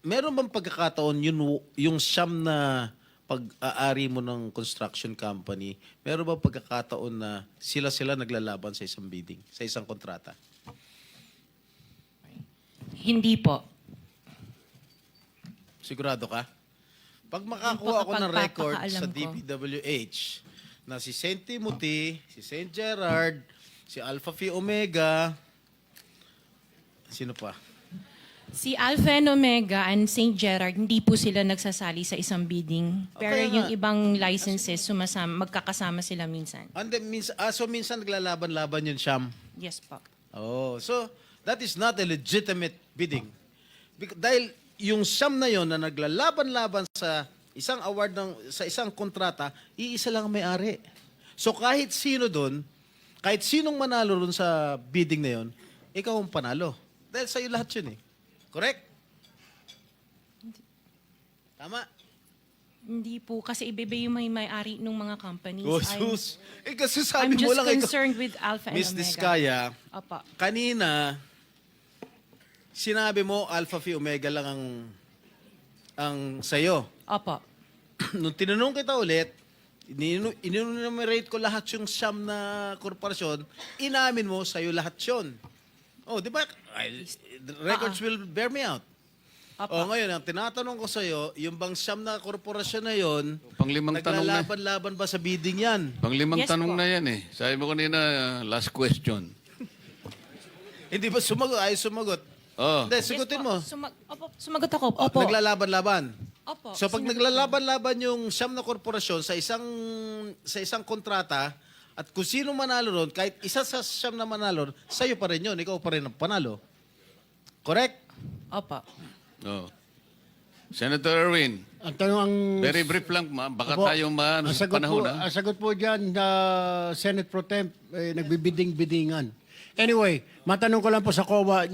meron bang pagkakataon yung siyam na pag-aari mo ng construction company, meron bang pagkakataon na sila naglalaban sa isang bidding, sa isang kontrata? Hindi po. Sigurado ka? Pag makakuha Yung ako ng record pagpapakaalam sa ko. DPWH na si St. Timothy, si St. Gerard, si Alpha Phi Omega, sino pa? Si Alpha and Omega and St. Gerard, hindi po sila nagsasali sa isang bidding. Pero Okay yung nga. ibang licenses, magkakasama sila minsan. And then, so minsan naglalaban-laban yun, Siyam. Yes po. Oh, so that is not a legitimate bidding. Dahil yung siyam na yon na naglalaban-laban sa isang award sa isang kontrata, iisa lang ang may-ari. So kahit sino doon, kahit sinong manalo doon sa bidding na yon, ikaw ang panalo. Dahil sa'yo lahat yun eh. Correct? Tama? Hindi po, kasi iba yung may-ari ng mga companies. Oh, sus. Kasi sabi I'm mo just lang, concerned with Alpha and Miss Omega. Diskaya, Opo. kanina, sinabi mo Alpha Phi Omega lang ang sa'yo. Opo. Nung tinanong kita ulit, in-enumerate ko lahat yung siyam na korporasyon, inamin mo sa'yo lahat yun. Oh, di ba? The records will bear me out. Opo. Oh, ngayon, ang tinatanong ko sa'yo, yung bang siyam na korporasyon na yon, Panglimang tanong na. naglalaban-laban ba sa bidding yan? Panglimang Yes tanong po. na yan eh. Sabi mo kanina, last question. Hindi ba sumagot? Ay, sumagot. Oh. Hindi, sigutin Yes mo. po. Opo, sumagot ako. Opo. Naglalaban-laban. Opo. So pag Sumagot naglalaban-laban yung siyam na korporasyon sa isang kontrata, at kung sino manalo ron, kahit isa sa siyam na manalo, sa'yo pa rin yun. Ikaw pa rin ang panalo. Correct? Opo. Oh. Senator Erwin, Ang tanong ang... very brief lang, baka Opo, tayo maano ang sa sagot panahon. po, Ha? ang sagot po dyan, Senate Pro Temp, nagbibiding-bidingan. Anyway, matanong ko lang po sa COA,